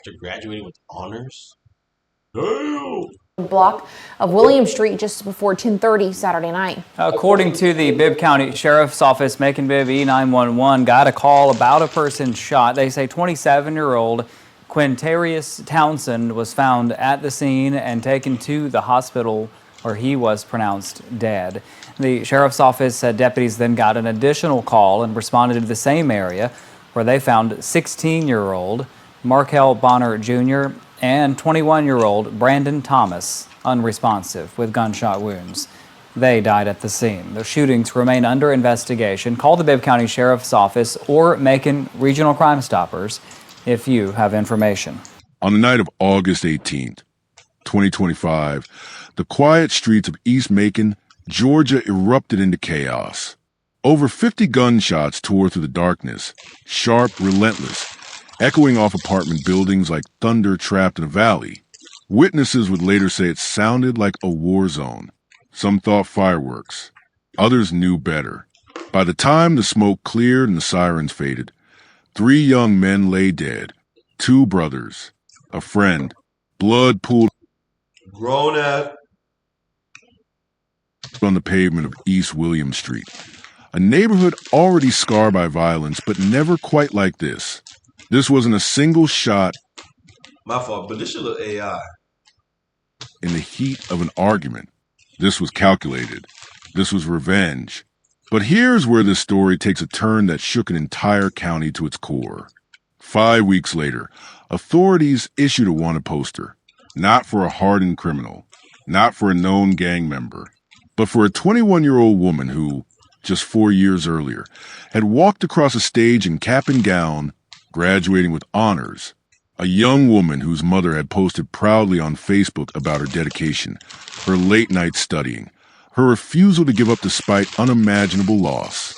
after graduating with honors. Damn. Block of William Street just before 10:30 Saturday night. According to the Bibb County Sheriff's Office, Macon Bibb E911 got a call about a person shot. They say 27-year-old Quintarius Townsend was found at the scene and taken to the hospital where he was pronounced dead. The Sheriff's Office said deputies then got an additional call and responded to the same area where they found 16-year-old Markel Bonner Jr. and 21-year-old Brandon Thomas unresponsive with gunshot wounds. They died at the scene. The shootings remain under investigation. Call the Bibb County Sheriff's Office or Macon Regional Crime Stoppers if you have information. On the night of August 18th, 2025, the quiet streets of East Macon, Georgia erupted into chaos. Over 50 gunshots tore through the darkness, sharp, relentless, echoing off apartment buildings like thunder trapped in a valley. Witnesses would later say it sounded like a war zone. Some thought fireworks. Others knew better. By the time the smoke cleared and the sirens faded, 3 young men lay dead. 2 brothers, a friend, blood pooled Grown ass. on the pavement of East William Street. A neighborhood already scarred by violence, but never quite like this. This wasn't a single shot My fault, but this should look AI. in the heat of an argument. This was calculated. This was revenge. But here's where this story takes a turn that shook an entire county to its core. 5 weeks later, authorities issued a wanted poster, not for a hardened criminal, not for a known gang member, but for a 21-year-old woman who, just 4 years earlier, had walked across a stage in cap and gown, graduating with honors. A young woman whose mother had posted proudly on Facebook about her dedication, her late-night studying, her refusal to give up despite unimaginable loss.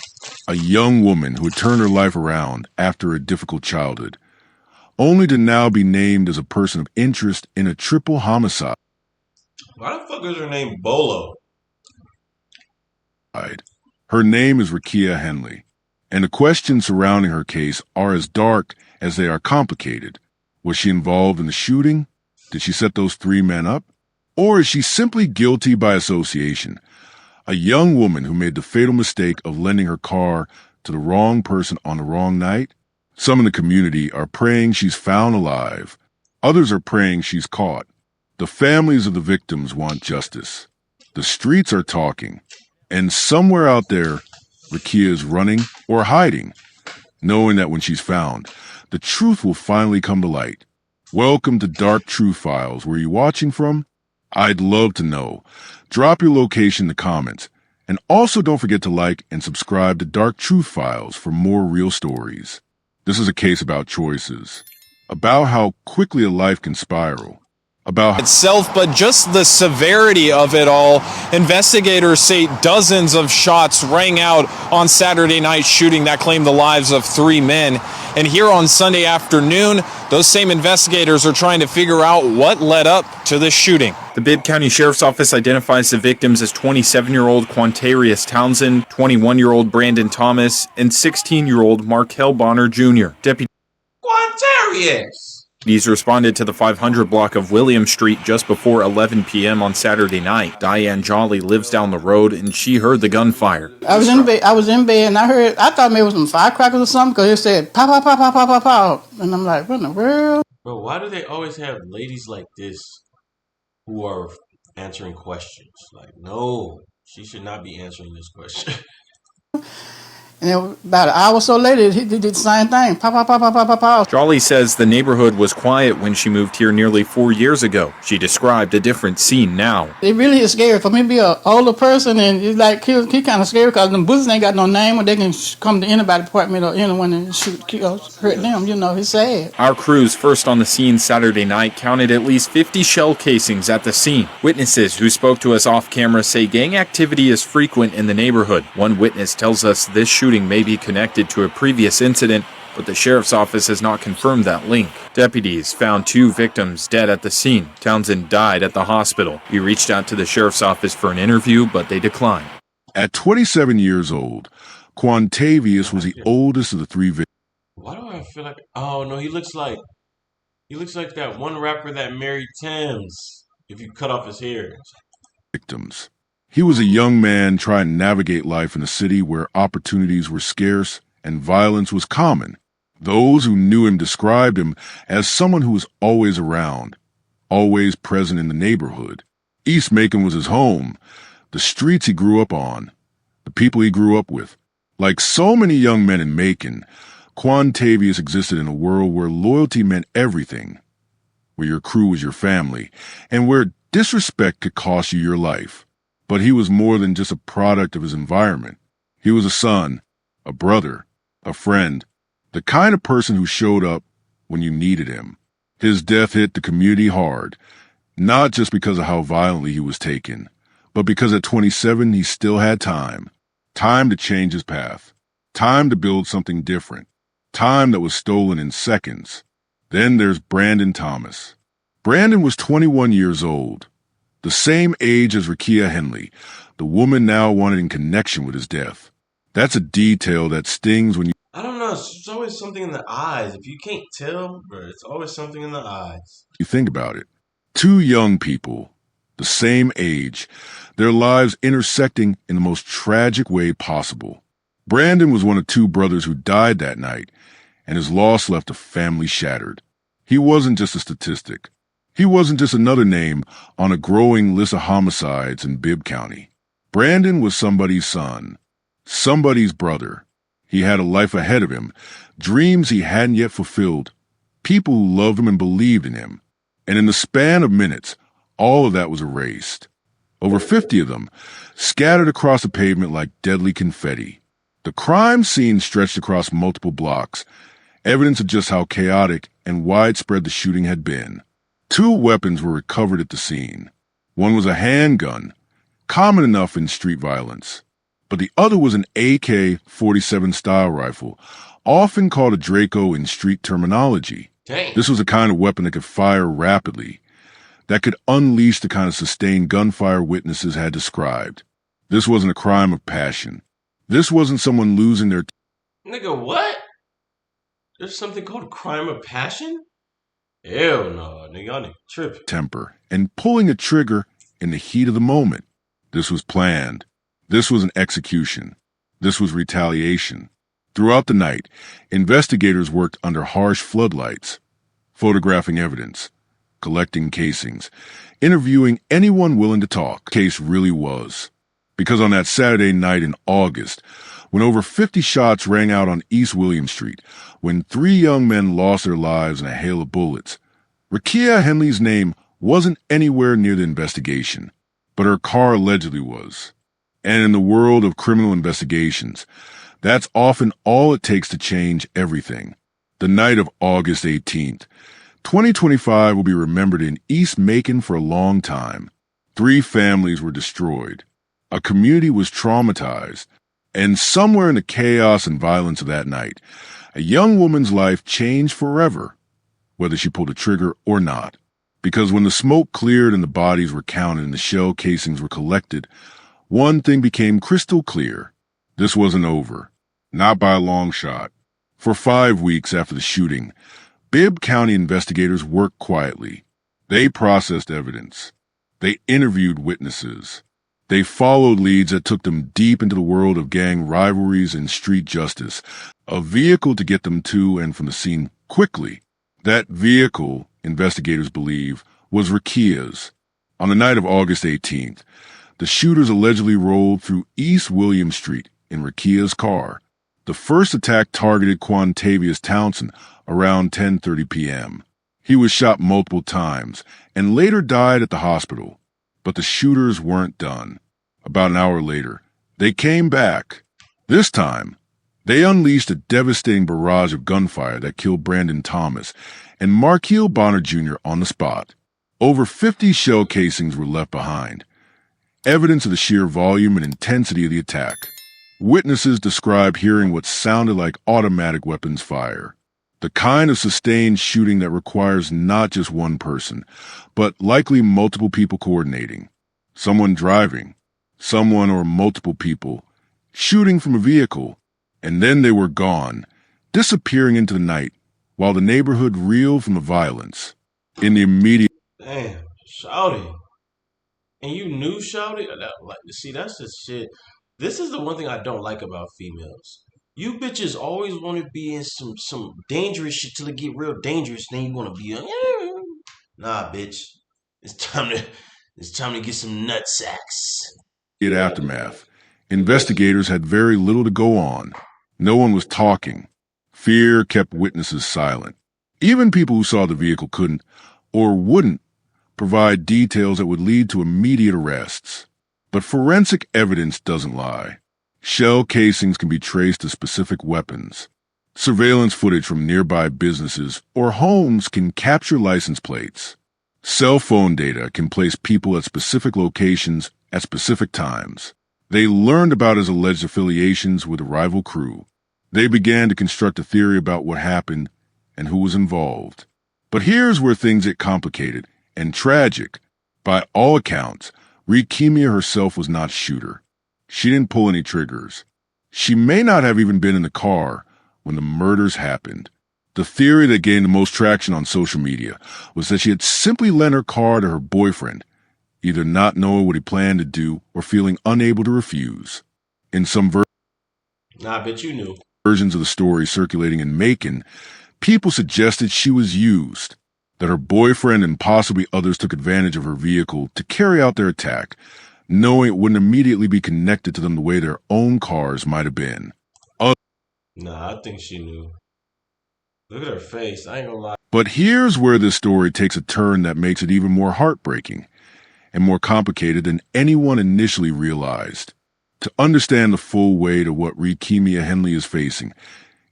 A young woman who had turned her life around after a difficult childhood, only to now be named as a person of interest in a triple homicide. Why the fuck is her name Bolo? Her name is Rakia Henley, and the questions surrounding her case are as dark as they are complicated. Was she involved in the shooting? Did she set those 3 men up? Or is she simply guilty by association? A young woman who made the fatal mistake of lending her car to the wrong person on the wrong night? Some in the community are praying she's found alive. Others are praying she's caught. The families of the victims want justice. The streets are talking. And somewhere out there, Rakia is running or hiding, knowing that when she's found, the truth will finally come to light. Welcome to Dark Truth Files. Where are you watching from? I'd love to know. Drop your location in the comments. And also don't forget to like and subscribe to Dark Truth Files for more real stories. This is a case about choices, about how quickly a life can spiral, about itself, but just the severity of it all. Investigators say dozens of shots rang out on Saturday night shooting that claimed the lives of 3 men. And here on Sunday afternoon, those same investigators are trying to figure out what led up to this shooting. The Bibb County Sheriff's Office identifies the victims as 27-year-old Quintarius Townsend, 21-year-old Brandon Thomas, and 16-year-old Markel Bonner Jr. Deputies responded to the 500 block of William Street just before 11 p.m. on Saturday night. Diane Jolly lives down the road, and she heard the gunfire. I was in bed, and I thought maybe it was some firecrackers or something, because it said, pow, pow, pow, pow, pow, pow, pow. And I'm like, what in the world? Bro, why do they always have ladies like this who are answering questions? Like, no, she should not be answering this question. And then about an hour or so later, he did the same thing. Pow, pow, pow, pow, pow, pow, pow. Jolly says the neighborhood was quiet when she moved here nearly 4 years ago. She described a different scene now. It really is scary. For me to be an older person, and it's like, he kind of scary because the bullets ain't got no name, or they can come to anybody's apartment or anyone and shoot, hurt them. It's sad. Our crews first on the scene Saturday night counted at least 50 shell casings at the scene. Witnesses who spoke to us off camera say gang activity is frequent in the neighborhood. One witness tells us this shooting may be connected to a previous incident, but the sheriff's office has not confirmed that link. Deputies found 2 victims dead at the scene. Townsend died at the hospital. We reached out to the sheriff's office for an interview, but they declined. At 27 years old, Quintavious was the oldest of the 3 victims. Why do I feel like... Oh, no, he looks like He looks like that one rapper that married Thames. If you cut off his hair. Victims. He was a young man trying to navigate life in a city where opportunities were scarce and violence was common. Those who knew him described him as someone who was always around, always present in the neighborhood. East Macon was his home, the streets he grew up on, the people he grew up with. Like so many young men in Macon, Quantavius existed in a world where loyalty meant everything, where your crew was your family, and where disrespect could cost you your life. But he was more than just a product of his environment. He was a son, a brother, a friend, the kind of person who showed up when you needed him. His death hit the community hard, not just because of how violently he was taken, but because at 27 he still had time. Time to change his path. Time to build something different. Time that was stolen in seconds. Then there's Brandon Thomas. Brandon was 21 years old, the same age as Rakia Henley, the woman now wanted in connection with his death. That's a detail that stings when I don't know. It's always something in the eyes. If you can't tell, bro, it's always something in the eyes. you think about it. Two young people, the same age, their lives intersecting in the most tragic way possible. Brandon was one of two brothers who died that night, and his loss left a family shattered. He wasn't just a statistic. He wasn't just another name on a growing list of homicides in Bibb County. Brandon was somebody's son, somebody's brother. He had a life ahead of him, dreams he hadn't yet fulfilled, people who loved him and believed in him. And in the span of minutes, all of that was erased. Over 50 of them, scattered across the pavement like deadly confetti. The crime scene stretched across multiple blocks, evidence of just how chaotic and widespread the shooting had been. Two weapons were recovered at the scene. One was a handgun, common enough in street violence, but the other was an AK-47 style rifle, often called a Draco in street terminology. Dang. This was a kind of weapon that could fire rapidly, that could unleash the kind of sustained gunfire witnesses had described. This wasn't a crime of passion. This wasn't someone losing their Nigga, what? There's something called crime of passion? Hell no, nigga, y'all nigga tripping. temper and pulling a trigger in the heat of the moment. This was planned. This was an execution. This was retaliation. Throughout the night, investigators worked under harsh floodlights, photographing evidence, collecting casings, interviewing anyone willing to talk. The case really was. Because on that Saturday night in August, when over 50 shots rang out on East William Street, when three young men lost their lives in a hail of bullets, Rakia Henley's name wasn't anywhere near the investigation, but her car allegedly was. And in the world of criminal investigations, that's often all it takes to change everything. The night of August 18th, 2025 will be remembered in East Macon for a long time. 3 families were destroyed. A community was traumatized. And somewhere in the chaos and violence of that night, a young woman's life changed forever, whether she pulled a trigger or not. Because when the smoke cleared and the bodies were counted and the shell casings were collected, one thing became crystal clear. This wasn't over. Not by a long shot. For 5 weeks after the shooting, Bibb County investigators worked quietly. They processed evidence. They interviewed witnesses. They followed leads that took them deep into the world of gang rivalries and street justice, a vehicle to get them to and from the scene quickly. That vehicle, investigators believe, was Rakia's. On the night of August 18th, the shooters allegedly rolled through East William Street in Rakia's car. The first attack targeted Quantavius Townsend around 10:30 p.m. He was shot multiple times and later died at the hospital. But the shooters weren't done. About an hour later, they came back. This time, they unleashed a devastating barrage of gunfire that killed Brandon Thomas and Markeel Bonner Jr. on the spot. Over 50 shell casings were left behind, evidence of the sheer volume and intensity of the attack. Witnesses described hearing what sounded like automatic weapons fire, the kind of sustained shooting that requires not just one person, but likely multiple people coordinating. Someone driving, someone or multiple people, shooting from a vehicle, and then they were gone, disappearing into the night while the neighborhood reeled from the violence. In the immediate Damn, shouty. And you knew shouty? Like, see, that's the shit. This is the one thing I don't like about females. You bitches always want to be in some dangerous shit till it get real dangerous. Then you want to be nah, bitch. It's time to it's time to get some nut sacks. aftermath, investigators had very little to go on. No one was talking. Fear kept witnesses silent. Even people who saw the vehicle couldn't, or wouldn't, provide details that would lead to immediate arrests. But forensic evidence doesn't lie. Shell casings can be traced to specific weapons. Surveillance footage from nearby businesses or homes can capture license plates. Cell phone data can place people at specific locations at specific times. They learned about his alleged affiliations with a rival crew. They began to construct a theory about what happened and who was involved. But here's where things get complicated and tragic. By all accounts, Rekemia herself was not shooter. She didn't pull any triggers. She may not have even been in the car when the murders happened. The theory that gained the most traction on social media was that she had simply lent her car to her boyfriend, either not knowing what he planned to do or feeling unable to refuse. In some Nah, bitch, you knew. versions of the story circulating in Macon, people suggested she was used, that her boyfriend and possibly others took advantage of her vehicle to carry out their attack, knowing it wouldn't immediately be connected to them the way their own cars might have been. Nah, I think she knew. Look at her face. I ain't gonna lie. But here's where this story takes a turn that makes it even more heartbreaking and more complicated than anyone initially realized. To understand the full weight of what Rekemia Henley is facing,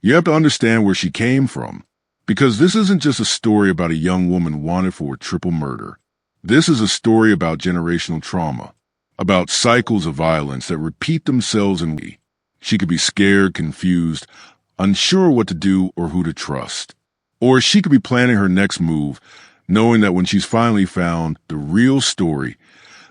you have to understand where she came from. Because this isn't just a story about a young woman wanted for a triple murder. This is a story about generational trauma, about cycles of violence that repeat themselves in we. She could be scared, confused, unsure what to do or who to trust. Or she could be planning her next move, knowing that when she's finally found the real story,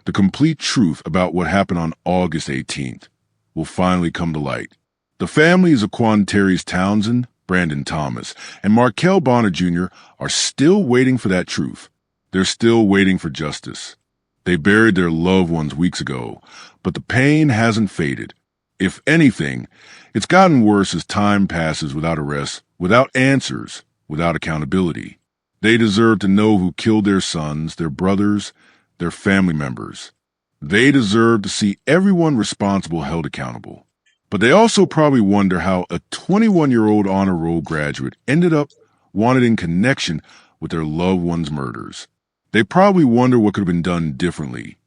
the complete truth about what happened on August 18th will finally come to light. The families of Quantaries Townsend, Brandon Thomas, and Markel Bonner Jr. are still waiting for that truth. They're still waiting for justice. They buried their loved ones weeks ago, but the pain hasn't faded. If anything, it's gotten worse as time passes without arrests, without answers, without accountability. They deserve to know who killed their sons, their brothers, their family members. They deserve to see everyone responsible held accountable. But they also probably wonder how a 21-year-old honor roll graduate ended up wanted in connection with their loved one's murders. They probably wonder what could have been done differently,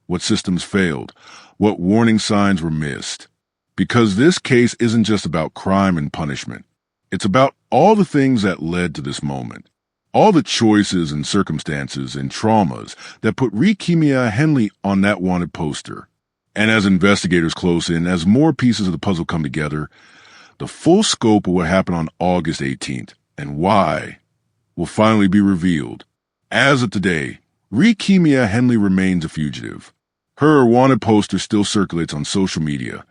what systems failed, what warning signs were missed. Because this case isn't just about crime and punishment. It's about all the things that led to this moment. All the choices and circumstances and traumas that put Rekemia Henley on that wanted poster. And as investigators close in, as more pieces of the puzzle come together, the full scope of what happened on August 18th and why will finally be revealed. As of today, Rekemia Henley remains a fugitive. Her wanted poster still circulates on social media,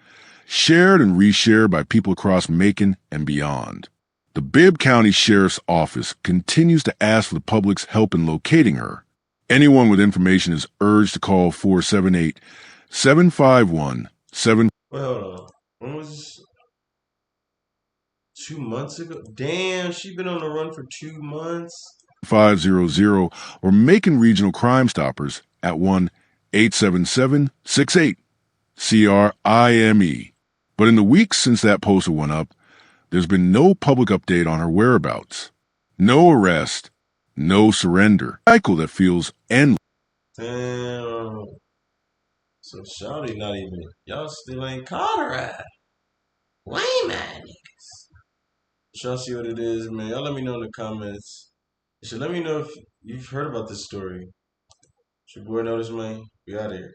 shared and reshared by people across Macon and beyond. The Bibb County Sheriff's Office continues to ask for the public's help in locating her. Anyone with information is urged to call 478-751-7. Wait, hold on. When was this? 2 months ago? Damn, she been on the run for 2 months. 500 or Macon Regional Crime Stoppers at 1-877-68-CRIME. But in the weeks since that poster went up, there's been no public update on her whereabouts. No arrest, no surrender. A cycle that feels endless. Damn. So Shawty not even. Y'all still ain't caught her at. Lame at niggas. Y'all see what it is, man. Y'all let me know in the comments. You should let me know if you've heard about this story. It's your boy Notice, man. We out here.